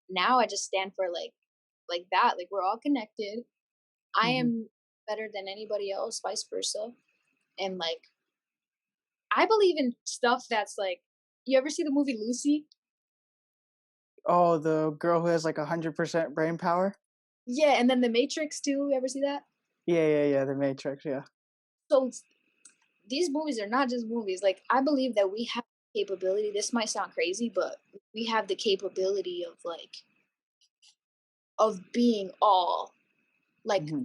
now I just stand for like that. Like we're all connected. I Hmm. am better than anybody else, vice versa. And like I believe in stuff that's like, you ever see the movie Lucy? Oh, the girl who has like 100% brain power. Yeah, and then The Matrix too. You ever see that? Yeah, yeah, yeah. The Matrix. Yeah. So these movies are not just movies. Like I believe that we have the capability. This might sound crazy, but we have the capability of like of being all, like Hmm.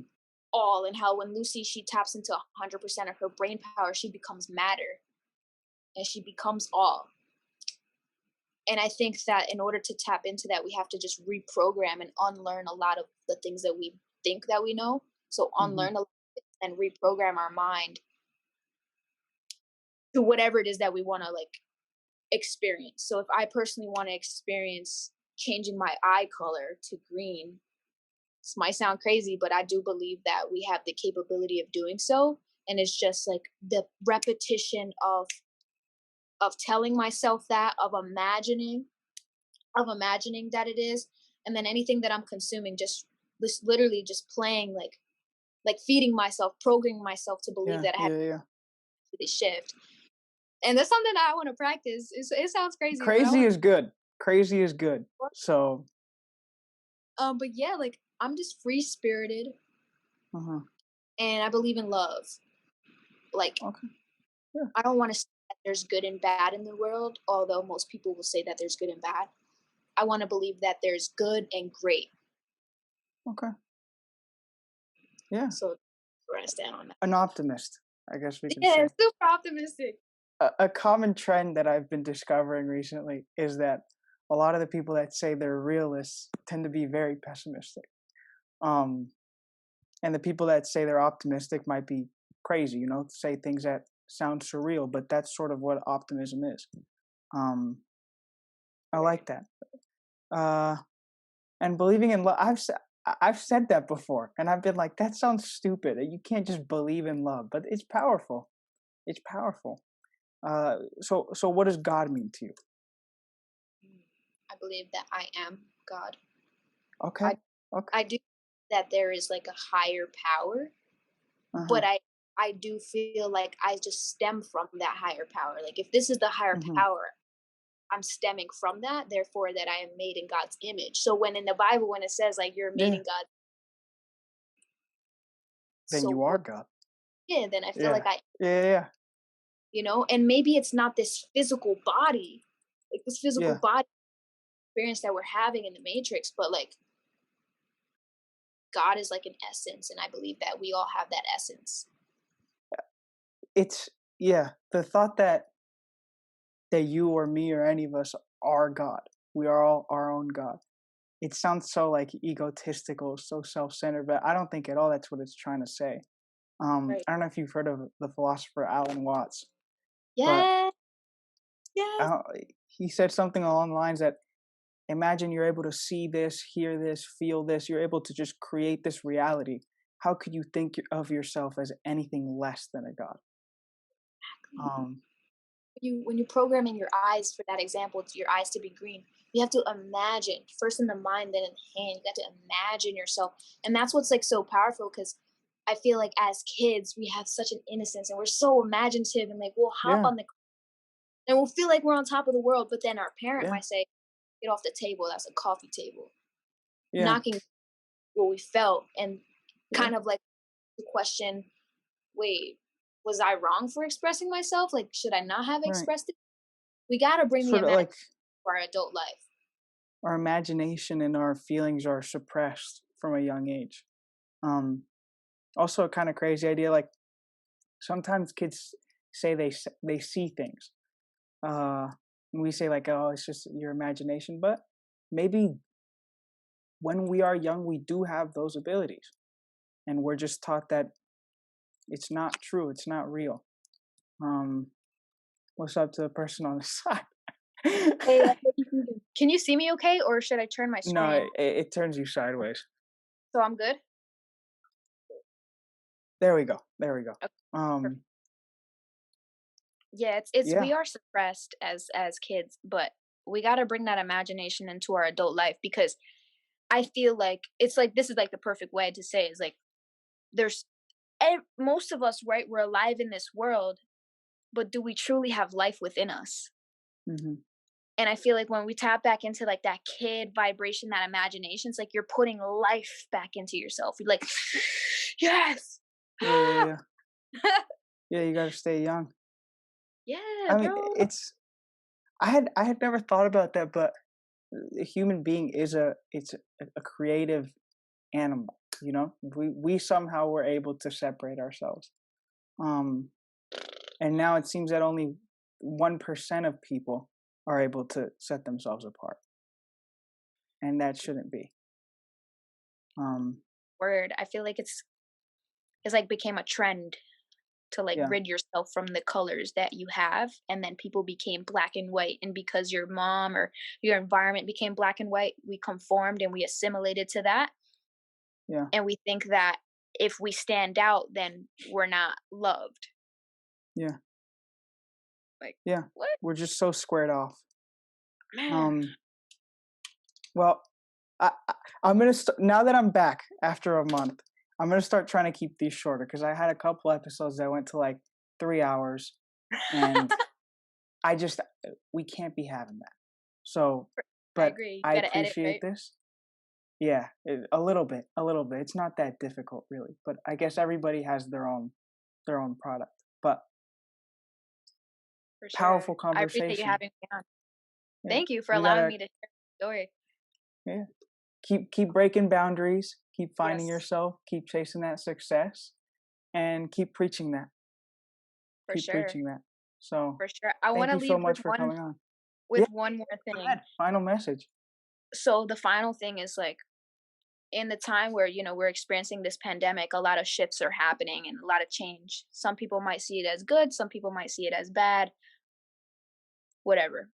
all, and how when Lucy she taps into 100% of her brain power, she becomes matter and she becomes all. And I think that in order to tap into that, we have to just reprogram and unlearn a lot of the things that we think that we know. So Hmm. unlearn a and reprogram our mind to whatever it is that we want to like experience. So if I personally want to experience changing my eye color to green, this might sound crazy, but I do believe that we have the capability of doing so. And it's just like the repetition of telling myself that, of imagining that it is, and then anything that I'm consuming, just literally just playing like feeding myself, programming myself to believe Yeah, that I had yeah, yeah. this shift. And that's something that I want to practice. It sounds crazy, but I Crazy want is good. Crazy is good. to. So, But yeah, like I'm just free spirited, uh-huh. and I believe in love. Like Okay. Yeah. I don't want to say that there's good and bad in the world, although most people will say that there's good and bad. I want to believe that there's good and great. Okay. Yeah. So where I stand on that. An optimist, I guess we could Yeah, say. super optimistic. A common trend that I've been discovering recently is that a lot of the people that say they're realists tend to be very pessimistic. Um, and the people that say they're optimistic might be crazy, say things that sound surreal, but that's sort of what optimism is. Um, I like that. Uh, and believing in love, I've said that before, and I've been like, that sounds stupid. You can't just believe in love, but it's powerful. It's powerful. So what does God mean to you? I believe that I am God. Okay. I Okay. I do that there is like a higher power, Uh-huh. but I do feel like I just stem from that higher power. Like if this is the higher Hmm. power, I'm stemming from that, therefore that I am made in God's image. So when in the Bible when it says like you're made Yeah. in God, Then so you are what God. kid, then I feel Yeah. like I, Yeah. Yeah. and maybe it's not this physical body, like this physical Yeah. body experience that we're having in the Matrix, but like God is like an essence, and I believe that we all have that essence. It's yeah. The thought that you or me or any of us are God. We are all our own God. It sounds so like egotistical, so self-centered, but I don't think at all that's what it's trying to say. Right. I don't know if you've heard of the philosopher Alan Watts, but Yeah. Yes. uh, he said something along the lines that imagine you're able to see this, hear this, feel this. You're able to just create this reality. How could you think of yourself as anything less than a god? Um, When you programming your eyes for that example, to your eyes to be green, you have to imagine first in the mind, then in the hand. You got to imagine yourself, and that's what's like so powerful because I feel like as kids we have such an innocence and we're so imaginative and like we'll hop yeah, on the and we'll feel like we're on top of the world, but then our parent yeah, might say, "Get off the table. That's a coffee table," yeah, knocking what we felt and yeah. kind of like the question, "Wait, was I wrong for expressing myself? Like, should I not have Right. expressed it?" We gotta bring the Sort of imagination like for our adult life. our imagination and our feelings are suppressed from a young age. Um, Also, a kind of crazy idea. Like sometimes kids say they see things. Uh, and we say like, oh, it's just your imagination, but maybe when we are young, we do have those abilities, and we're just taught that it's not true, it's not real. Um, what's up to the person on the side? Hey, can you see me okay, or should I turn my No, screen? it turns you sideways. So I'm good? There we go. There we go. Okay, perfect. Um, Yeah, it's yeah. we are suppressed as kids, but we gotta bring that imagination into our adult life because I feel like it's like this is like the perfect way to say is like there's most of us, right? We're alive in this world, but do we truly have life within us? Hmm. And I feel like when we tap back into like that kid vibration, that imagination, it's like you're putting life back into yourself. You're like, yes. Yeah, yeah, yeah. Yeah, you got to stay young. Yeah, I mean, bro. it's I had never thought about that, but a human being is a creative animal. You know, we somehow were able to separate ourselves. Um, and now it seems that only 1% of people are able to set themselves apart, and that shouldn't be. Um, Word. I feel like it's like became a trend to like yeah, rid yourself from the colors that you have, and then people became black and white, and because your mom or your environment became black and white, we conformed and we assimilated to that, yeah, and we think that if we stand out then we're not loved. yeah, Like, yeah. what? We're just so squared off. Man. Um, well, I'm gonna now that I'm back after a month. I'm gonna start trying to keep these shorter because I had a couple episodes that went to like 3 hours, and I just we can't be having that. So, I but agree. I You gotta edit, appreciate right? this. Yeah, a little bit, a little bit. It's not that difficult, really. But I guess everybody has their own product. But For powerful sure. I appreciate you conversation. having me on. Yeah, Thank you for we allowing gotta me to share the story. yeah keep breaking boundaries, keep finding Yes, yourself, keep chasing that success, and keep preaching that. for Keep sure. preaching that. So For sure. I want thank to you so leave much for coming on. Yeah, with one more go thing. ahead. Final message. So the final thing is like in the time where we're experiencing this pandemic, a lot of shifts are happening and a lot of change. Some people might see it as good, some people might see it as bad, whatever.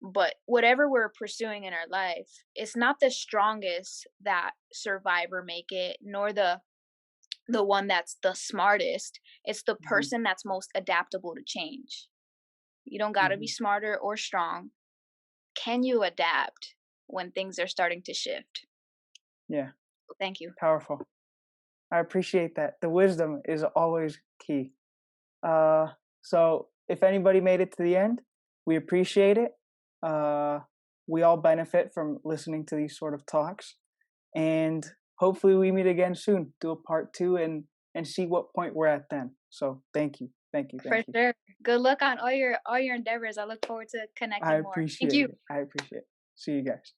But whatever we're pursuing in our life, it's not the strongest that survive or make it, nor the one that's the smartest. It's the Hmm. person that's most adaptable to change. You don't got to be Hmm. smarter or strong. Can you adapt when things are starting to shift? Yeah, So thank you. powerful. I appreciate that. The wisdom is always key. Uh, so if anybody made it to the end, we appreciate it. Uh, we all benefit from listening to these sort of talks, and hopefully we meet again soon. Do a part two and see what point we're at then. So thank you, thank you, For thank you. sure. Good luck on all your endeavors. I look forward to I connecting more. Thank appreciate you. it. I appreciate it. See you guys.